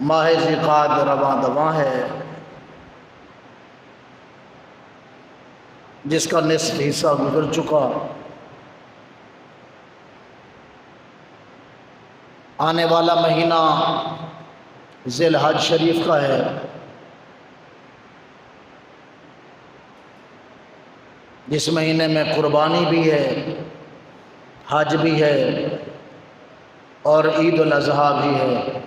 ماہ ذیقعد رواں دواں ہے، جس کا نصف حصہ گزر چکا۔ آنے والا مہینہ ذی الحج شریف کا ہے۔ جس مہینے میں قربانی بھی ہے، حج بھی ہے اور عید الاضحیٰ بھی ہے۔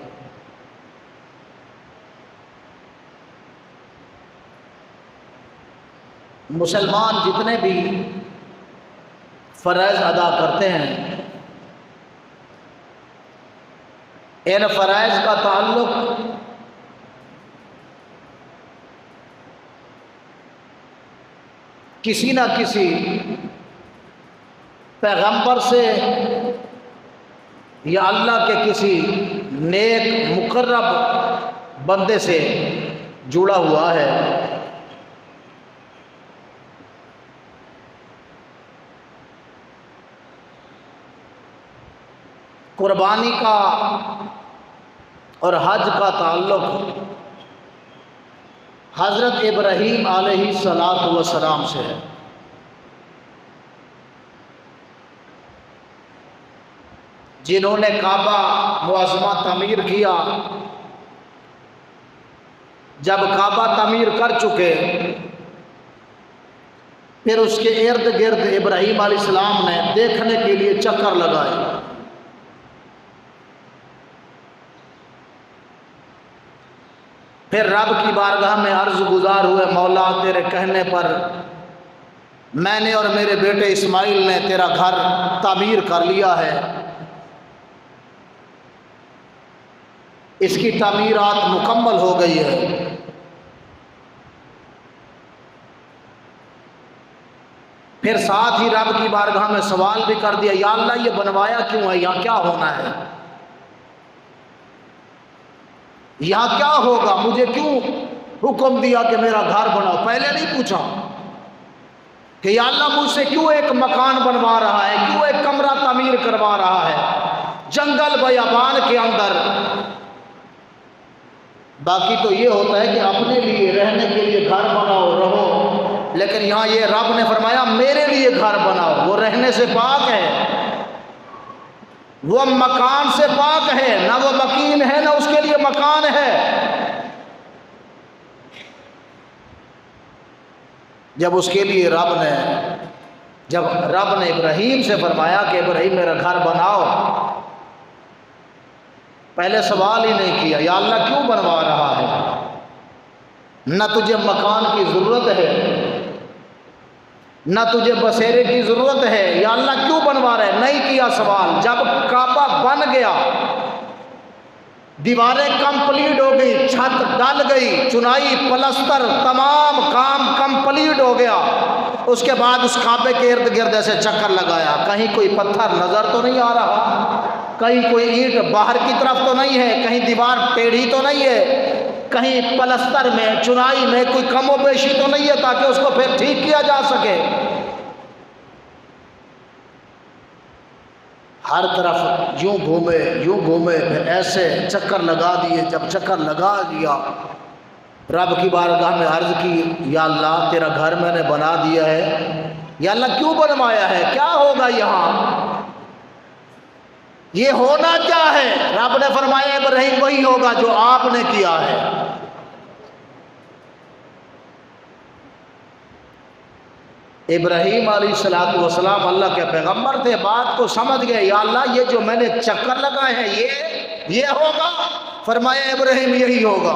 مسلمان جتنے بھی فرائض ادا کرتے ہیں، ان فرائض کا تعلق کسی نہ کسی پیغمبر سے یا اللہ کے کسی نیک مقرب بندے سے جڑا ہوا ہے۔ قربانی کا اور حج کا تعلق حضرت ابراہیم علیہ السلام سے ہے۔ جنہوں نے کعبہ معظمہ تعمیر کیا، جب کعبہ تعمیر کر چکے پھر اس کے ارد گرد ابراہیم علیہ السلام نے دیکھنے کے لیے چکر لگائے۔ پھر رب کی بارگاہ میں عرض گزار ہوئے، مولا تیرے کہنے پر میں نے اور میرے بیٹے اسماعیل نے تیرا گھر تعمیر کر لیا ہے، اس کی تعمیرات مکمل ہو گئی ہے۔ پھر ساتھ ہی رب کی بارگاہ میں سوال بھی کر دیا، یا اللہ یہ بنوایا کیوں ہے، یہاں کیا ہونا ہے، یہاں کیا ہوگا، مجھے کیوں حکم دیا کہ میرا گھر بناؤ؟ پہلے نہیں پوچھا کہ یا اللہ مجھ سے کیوں ایک مکان بنوا رہا ہے، کیوں ایک کمرہ تعمیر کروا رہا ہے جنگل بیابان کے اندر؟ باقی تو یہ ہوتا ہے کہ اپنے لیے رہنے کے لیے گھر بناؤ رہو، لیکن یہاں یہ رب نے فرمایا میرے لیے گھر بناؤ۔ وہ رہنے سے پاک ہے، وہ مکان سے پاک ہے، نہ وہ مکین ہے نہ اس کے لیے مکان ہے۔ جب اس کے لیے جب رب نے ابراہیم سے فرمایا کہ ابراہیم میرا گھر بناؤ، پہلے سوال ہی نہیں کیا یا اللہ کیوں بنوا رہا ہے، نہ تجھے مکان کی ضرورت ہے نہ تجھے بسیرے کی ضرورت ہے، یا اللہ کیوں بنوا رہے؟ نہیں کیا سوال۔ جب کعبہ بن گیا، دیواریں کمپلیٹ ہو گئی، چھت ڈل گئی، چنائی پلستر تمام کام کمپلیٹ ہو گیا، اس کے بعد اس کعبے کے ارد گرد ایسے چکر لگایا، کہیں کوئی پتھر نظر تو نہیں آ رہا، کہیں کوئی اینٹ باہر کی طرف تو نہیں ہے، کہیں دیوار ٹیڑھی تو نہیں ہے، کہیں پلستر میں چنائی میں کوئی کم و بیشی تو نہیں ہے تاکہ اس کو پھر ٹھیک کیا جا سکے۔ ہر طرف یوں گھومے پھر ایسے چکر لگا دیے۔ جب چکر لگا دیا، رب کی بارگاہ میں عرض کی، یا اللہ تیرا گھر میں نے بنا دیا ہے، یا اللہ کیوں بنوایا ہے، کیا ہوگا یہاں، یہ ہونا کیا ہے؟ رب نے فرمایا ابراہیم وہی ہوگا جو آپ نے کیا ہے۔ ابراہیم علیہ السلام اللہ کے پیغمبر تھے، بات کو سمجھ گئے، یا اللہ یہ جو میں نے چکر لگائے ہیں یہ ہوگا؟ فرمایا ابراہیم یہی ہوگا۔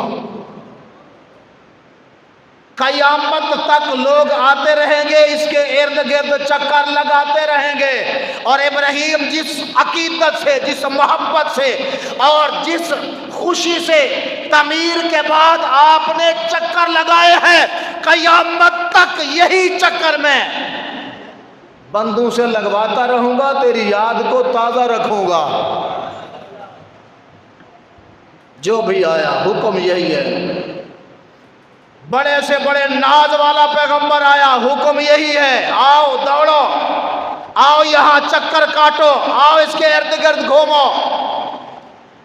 قیامت تک لوگ آتے رہیں گے، اس کے ارد گرد چکر لگاتے رہیں گے، اور ابراہیم جس عقیدت سے، جس محبت سے اور جس خوشی سے تعمیر کے بعد آپ نے چکر لگائے ہیں، قیامت تک یہی چکر میں بندوں سے لگواتا رہوں گا، تیری یاد کو تازہ رکھوں گا۔ جو بھی آیا حکم یہی ہے، بڑے سے بڑے ناز والا پیغمبر آیا، حکم یہی ہے، آؤ دوڑو، آؤ یہاں چکر کاٹو، آؤ اس کے ارد گرد گھومو۔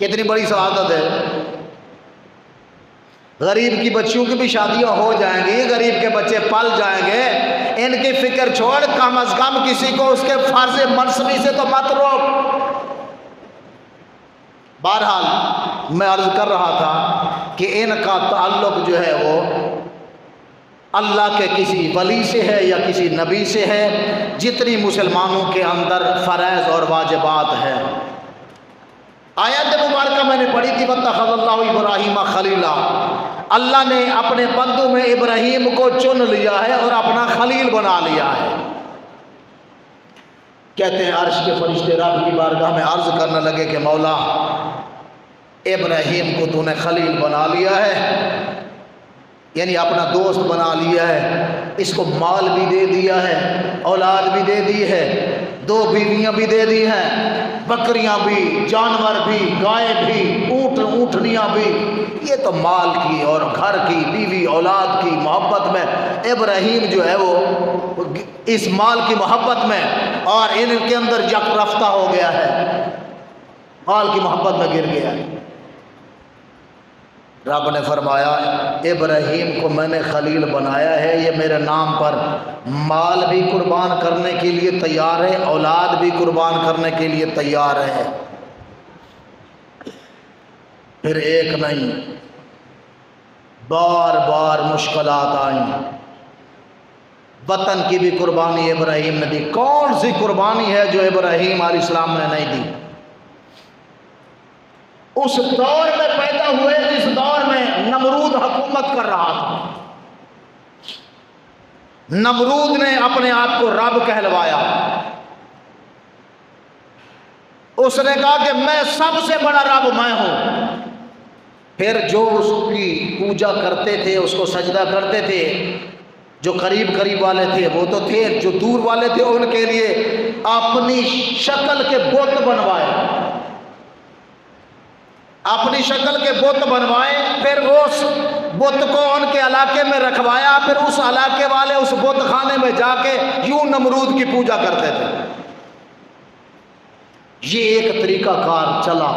کتنی بڑی سعادت ہے. غریب کی بچیوں کی بھی شادیاں ہو جائیں گی، غریب کے بچے پل جائیں گے، ان کی فکر چھوڑ، کم از کم کسی کو اس کے فرض منصبی سے تو مت روک. بہرحال میں عرض کر رہا تھا کہ ان کا تعلق جو ہے وہ اللہ کے کسی ولی سے ہے یا کسی نبی سے ہے، جتنی مسلمانوں کے اندر فرائض اور واجبات ہیں. آیت مبارکہ میں نے پڑھی تھی وَاتَّخَذَ اللَّهُ إِبْرَاهِيمَ خَلِيلًا، اللہ نے اپنے بندوں میں ابراہیم کو چن لیا ہے اور اپنا خلیل بنا لیا ہے. کہتے ہیں عرش کے فرشتے رب کی بارگاہ میں عرض کرنے لگے کہ مولا ابراہیم کو تو نے خلیل بنا لیا ہے، یعنی اپنا دوست بنا لیا ہے، اس کو مال بھی دے دیا ہے، اولاد بھی دے دی ہے، 2 بیویاں بھی دے دی ہیں، بکریاں بھی، جانور بھی، گائے بھی، اونٹ اونٹنیاں بھی. یہ تو مال کی اور گھر کی، بیوی اولاد کی محبت میں ابراہیم جو ہے وہ اس مال کی محبت میں اور ان کے اندر یک رفتہ ہو گیا ہے، مال کی محبت میں گر گیا ہے. رب نے فرمایا ابراہیم کو میں نے خلیل بنایا ہے، یہ میرے نام پر مال بھی قربان کرنے کے لیے تیار ہے، اولاد بھی قربان کرنے کے لیے تیار ہے. پھر ایک نہیں، بار بار مشکلات آئیں. وطن کی بھی قربانی ابراہیم نے دی. کون سی قربانی ہے جو ابراہیم علیہ السلام نے نہیں دی؟ اس دور میں پیدا ہوئے جس دور میں نمرود حکومت کر رہا تھا. نمرود نے اپنے آپ کو رب کہلوایا. اس نے کہا کہ میں سب سے بڑا رب میں ہوں. پھر جو اس کی پوجا کرتے تھے، اس کو سجدہ کرتے تھے، جو قریب قریب والے تھے وہ تو تھے، جو دور والے تھے ان کے لیے اپنی شکل کے بت بنوائے، اپنی شکل کے بت بنوائے. پھر اس بت کو ان کے علاقے میں رکھوایا. پھر اس علاقے والے اس بت خانے میں جا کے یوں نمرود کی پوجا کرتے تھے. یہ ایک طریقہ کار چلا.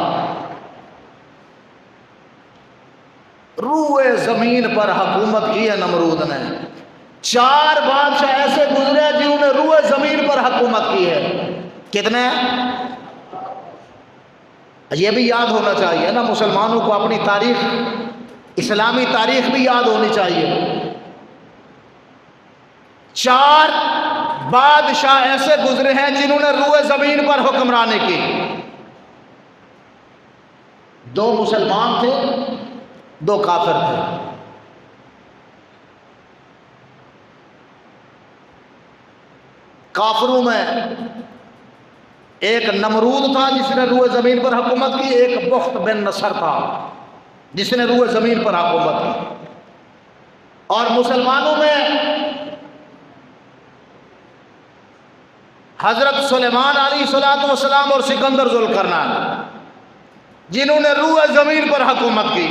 روئے زمین پر حکومت کی ہے نمرود نے. 4 بادشاہ ایسے گزرے جنہوں نے روئے زمین پر حکومت کی ہے. کتنے؟ یہ بھی یاد ہونا چاہیے نا مسلمانوں کو، اپنی تاریخ، اسلامی تاریخ بھی یاد ہونی چاہیے. 4 بادشاہ ایسے گزرے ہیں جنہوں نے روئے زمین پر حکمرانی کی. 2 مسلمان تھے، 2 کافر تھے. کافروں میں ایک نمرود تھا جس نے روئے زمین پر حکومت کی، ایک بخت بن نصر تھا جس نے روئے زمین پر حکومت کی. اور مسلمانوں میں حضرت سلیمان علیہ الصلوۃ والسلام اور سکندر ذوالقرنین جنہوں نے روئے زمین پر حکومت کی.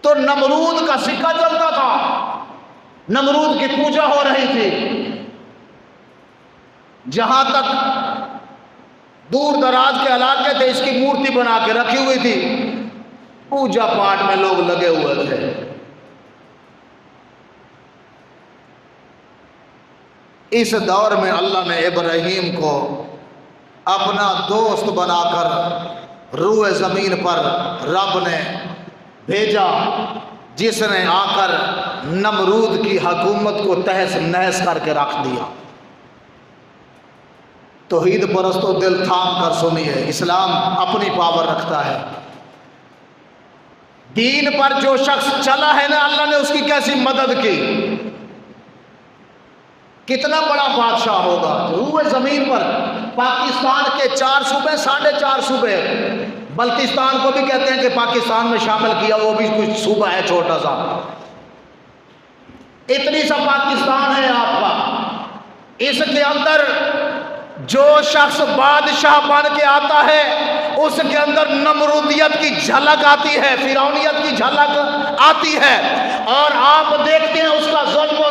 تو نمرود کا سکہ چلتا تھا، نمرود کی پوجا ہو رہی تھی. جہاں تک دور دراز کے علاقے تھے اس کی مورتی بنا کے رکھی ہوئی تھی، پوجا پاٹ میں لوگ لگے ہوئے تھے. اس دور میں اللہ نے ابراہیم کو اپنا دوست بنا کر روئے زمین پر رب نے بھیجا، جس نے آ کر نمرود کی حکومت کو تہس نہس کر کے رکھ دیا. توحید پرستو دل تھام کر سنیے، اسلام اپنی پاور رکھتا ہے. دین پر جو شخص چلا ہے نا، اللہ نے اس کی کیسی مدد کی. کتنا بڑا بادشاہ ہوگا. روئے زمین پر پاکستان کے 4 صوبے، 4.5 صوبے، بلتستان کو بھی کہتے ہیں کہ پاکستان میں شامل کیا، وہ بھی کچھ صوبہ ہے چھوٹا سا. اتنی سا پاکستان ہے آپ کا. اس کے اندر جو شخص بادشاہ بن کے آتا ہے اس کے اندر نمرودیت کی جھلک آتی ہے، فرعونیت کی جھلک آتی ہے، اور آپ دیکھتے ہیں اس کا ظلم و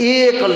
1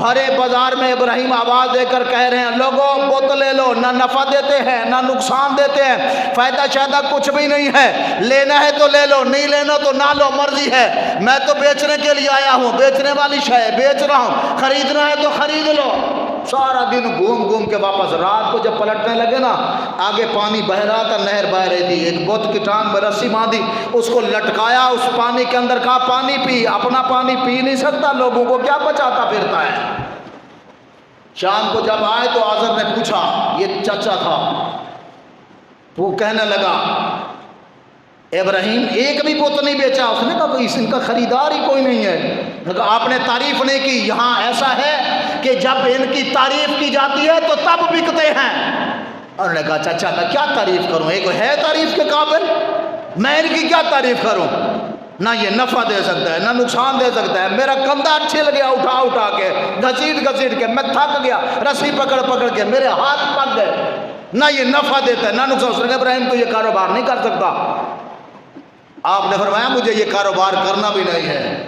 بھرے بازار میں ابراہیم آواز دے کر کہہ رہے ہیں لوگوں بت لے لو، نہ نفع دیتے ہیں نہ نقصان دیتے ہیں، فائدہ شائدہ کچھ بھی نہیں ہے، لینا ہے تو لے لو، نہیں لینا تو نہ لو، مرضی ہے، میں تو بیچنے کے لیے آیا ہوں، بیچنے والی شے بیچ رہا ہوں، خریدنا ہے تو خرید لو۔ سارا دن گھوم گھوم کے واپس رات کو جب پلٹنے لگے نا، آگے پانی بہ رہا تھا، نہر بہ رہی تھی، ایک بت کی ٹانگ میں رسی باندھی، اس کو لٹکایا اس پانی کے اندر، کہا پانی پی، اپنا پانی پی نہیں سکتا، لوگوں کو کیا بچاتا پھرتا ہے۔ شام کو جب آئے تو آزر نے پوچھا، یہ چچا تھا، وہ کہنے لگا ابراہیم ایک بھی بت نہیں بیچا؟ اس نے کہا اس ان کا خریدار ہی کوئی نہیں ہے۔ آپ نے تعریف نہیں کی، یہاں ایسا ہے کہ جب ان کی تعریف کی جاتی ہے تو تب بکتے ہیں۔ اور نے کہا چچا میں کیا تعریف کروں، ایک ہے تعریف کے قابل، میں ان کی کیا تعریف کروں، نہ یہ نفع دے سکتا ہے نہ نقصان دے سکتا ہے، میرا کندھا چھل گیا اٹھا اٹھا کے، گھسیٹ گھسیٹ کے، میں تھک گیا رسی پکڑ پکڑ کے، میرے ہاتھ پک گئے، نہ یہ نفع دیتا ہے نہ نقصان۔ اس نے کہا ابراہیم تو یہ کاروبار نہیں کر سکتا۔ آپ نے فرمایا مجھے یہ کاروبار کرنا بھی نہیں ہے،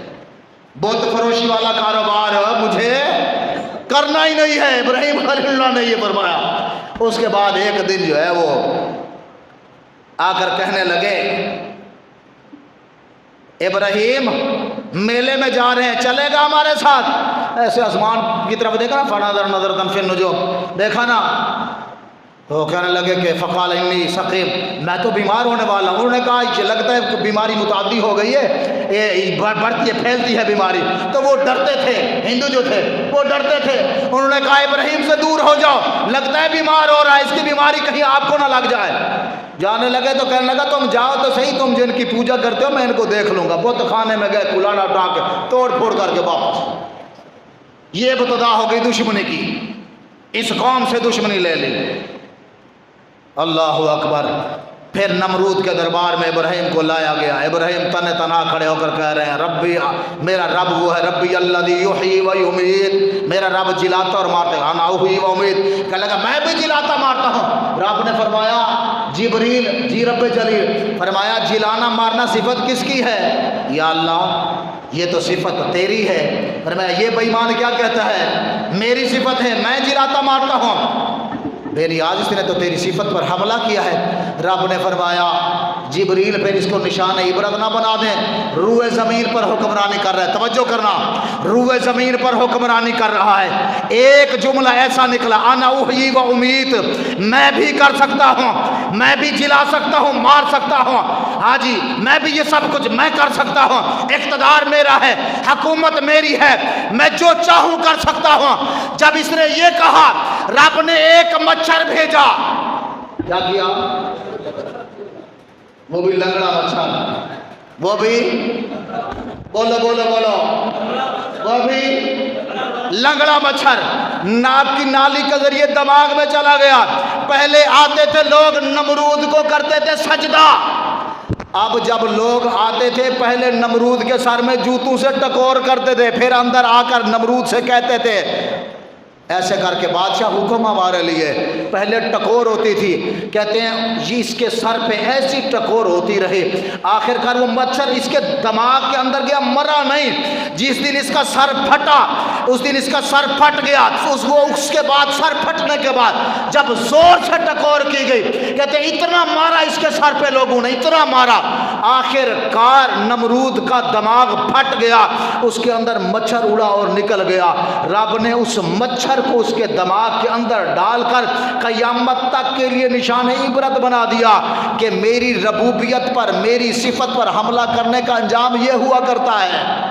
بت فروشی والا کاروبار ہے مجھے کرنا ہی نہیں ہے۔ ابراہیم خلیل اللہ نے یہ فرمایا۔ اس کے بعد ایک دن جو ہے وہ آ کر کہنے لگے ابراہیم میلے میں جا رہے ہیں، چلے گا ہمارے ساتھ؟ ایسے آسمان کی طرف دیکھا نا، فناظر نظرۃ فی النجوم، دیکھا نا، تو کہنے لگے کہ فقال انی سقیم، میں تو بیمار ہونے والا ہوں۔ انہوں نے کہا یہ لگتا ہے کہ بیماری متعدی ہو گئی ہے، یہ بڑھتی ہے پھیلتی ہے بیماری۔ تو وہ ڈرتے تھے، ہندو جو تھے وہ ڈرتے تھے۔ انہوں نے کہا ابراہیم سے دور ہو جاؤ، لگتا ہے بیمار ہو رہا ہے، اس کی بیماری کہیں آپ کو نہ لگ جائے۔ جانے لگے تو کہنے لگا تم جاؤ تو صحیح، تم جن کی پوجا کرتے ہو میں ان کو دیکھ لوں گا۔ بت خانے میں گئے، کلاڑا اٹھا کے توڑ پھوڑ کر کے واپس۔ یہ ابتدا ہو گئی دشمنی کی، اس قوم سے دشمنی لے لی۔ اللہ اکبر۔ پھر نمرود کے دربار میں ابراہیم کو لایا گیا۔ ابراہیم تن تنہا کھڑے ہو کر کہہ رہے ہیں ربی، میرا رب وہ ہے، ربی الذی یحیی و یمیت، میرا رب جلاتا اور مارتا ہے، انا احیی و امیت، کہنے لگا میں بھی جلاتا مارتا ہوں۔ رب نے فرمایا جبریل، جی رب جلیل، فرمایا جلانا مارنا صفت کس کی ہے؟ یا اللہ یہ تو صفت تیری ہے۔ فرمایا یہ بے ایمان کیا کہتا ہے، میری صفت ہے، میں جلاتا مارتا ہوں، میری آج اس نے تو تیری صفت پر حملہ کیا ہے۔ رب نے فرمایا جبریل پھر اس کو نشان عبرت نہ بنا دیں، روئے زمین پر حکمرانی کر رہا ہے، توجہ کرنا، روئے زمین پر حکمرانی کر رہا ہے۔ ایک جملہ ایسا نکلا انا احیی و امیت، میں بھی کر سکتا ہوں، میں بھی جلا سکتا ہوں، مار سکتا ہوں، ہاں جی میں بھی یہ سب کچھ میں کر سکتا ہوں، اقتدار میرا ہے، حکومت میری ہے، میں جو چاہوں کر سکتا ہوں۔ جب اس نے یہ کہا رب نے ایک مچھر بھیجا، کیا کیا؟ وہ بھی لنگڑا مچھر، وہ بھی بولو بولو بولو، وہ بھی لنگڑا مچھر، ناک کی نالی کے ذریعے دماغ میں چلا گیا۔ پہلے آتے تھے لوگ نمرود کو کرتے تھے سجدہ، اب جب لوگ آتے تھے پہلے نمرود کے سر میں جوتوں سے ٹکور کرتے تھے، پھر اندر آ کر نمرود سے کہتے تھے ایسے کر کے بادشاہ حکم ہمارے لیے، پہلے ٹکور ہوتی تھی، کہتے ہیں یہ اس کے سر پہ ایسی ٹکور ہوتی رہی، آخر کار وہ مچھر اس کے دماغ کے اندر گیا، مرا نہیں۔ جس دن اس کا سر پھٹا اس دن اس کا سر پھٹ گیا، اس کے بعد سر پھٹنے کے بعد جب زور سے ٹکور کی گئی، کہتے ہیں اتنا مارا اس کے سر پہ لوگوں نے، اتنا مارا، آخر کار نمرود کا دماغ پھٹ گیا، اس کے اندر مچھر اڑا اور نکل گیا۔ رب نے اس مچھر کو اس کے دماغ کے اندر ڈال کر قیامت تک کے لیے نشان عبرت بنا دیا کہ میری ربوبیت پر، میری صفت پر حملہ کرنے کا انجام یہ ہوا کرتا ہے۔